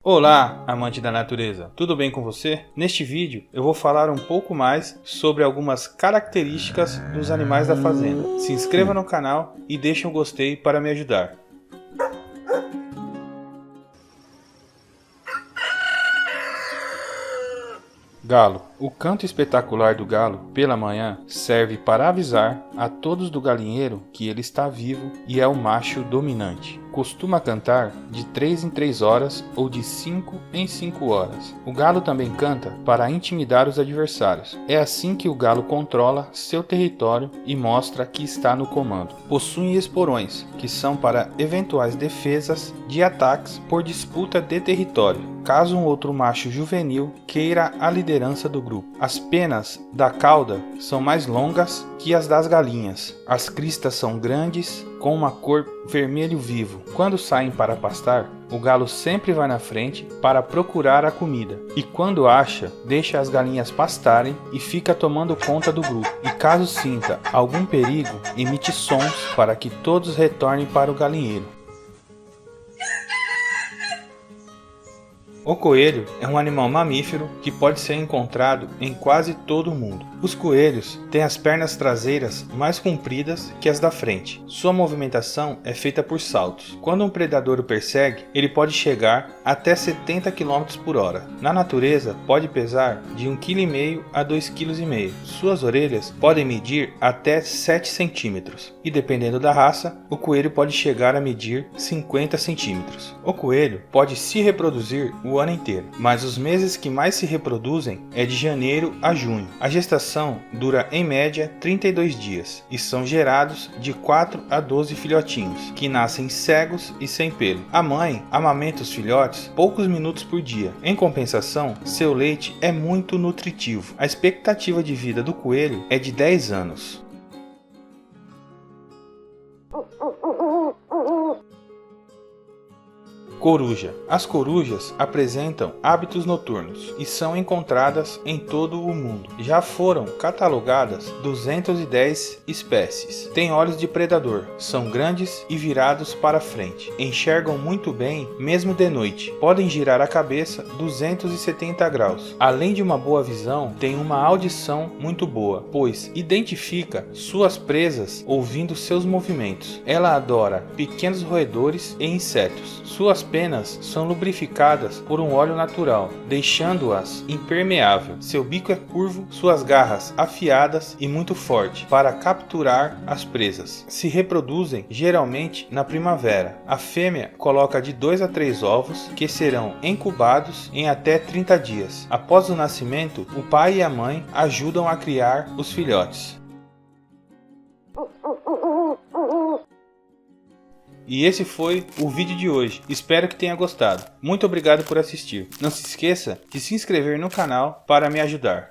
Olá, amante da natureza, tudo bem com você? Neste vídeo eu vou falar um pouco mais sobre algumas características dos animais da fazenda. Se inscreva no canal e deixe um gostei para me ajudar. Galo. O canto espetacular do galo pela manhã serve para avisar a todos do galinheiro que ele está vivo e é o macho dominante. Costuma cantar de 3 em 3 horas ou de 5 em 5 horas. O galo também canta para intimidar os adversários. É assim que o galo controla seu território e mostra que está no comando. Possui esporões, que são para eventuais defesas de ataques por disputa de território, caso um outro macho juvenil queira a liderança do grupo. As penas da cauda são mais longas que as das galinhas. As cristas são grandes, com uma cor vermelho vivo. Quando saem para pastar, o galo sempre vai na frente para procurar a comida. E quando acha, deixa as galinhas pastarem e fica tomando conta do grupo. E caso sinta algum perigo, emite sons para que todos retornem para o galinheiro. O coelho é um animal mamífero que pode ser encontrado em quase todo o mundo. Os coelhos têm as pernas traseiras mais compridas que as da frente. Sua movimentação é feita por saltos. Quando um predador o persegue, ele pode chegar até 70 km por hora. Na natureza, pode pesar de 1,5 kg a 2,5 kg. Suas orelhas podem medir até 7 centímetros. E dependendo da raça, o coelho pode chegar a medir 50 centímetros. O coelho pode se reproduzir o ano inteiro, mas os meses que mais se reproduzem é de janeiro a junho. A gestação dura em média 32 dias e são gerados de 4 a 12 filhotinhos, que nascem cegos e sem pelo. A mãe amamenta os filhotes poucos minutos por dia. Em compensação, seu leite é muito nutritivo. A expectativa de vida do coelho é de 10 anos. Coruja. As corujas apresentam hábitos noturnos e são encontradas em todo o mundo. Já foram catalogadas 210 espécies. Têm olhos de predador, são grandes e virados para frente. Enxergam muito bem mesmo de noite. Podem girar a cabeça 270 graus. Além de uma boa visão, tem uma audição muito boa, pois identifica suas presas ouvindo seus movimentos. Ela adora pequenos roedores e insetos. Suas penas são lubrificadas por um óleo natural, deixando-as impermeável. Seu bico é curvo, suas garras afiadas e muito forte para capturar as presas. Se reproduzem geralmente na primavera. A fêmea coloca de 2 a 3 ovos que serão incubados em até 30 dias. Após o nascimento, o pai e a mãe ajudam a criar os filhotes. E esse foi o vídeo de hoje. Espero que tenha gostado. Muito obrigado por assistir. Não se esqueça de se inscrever no canal para me ajudar.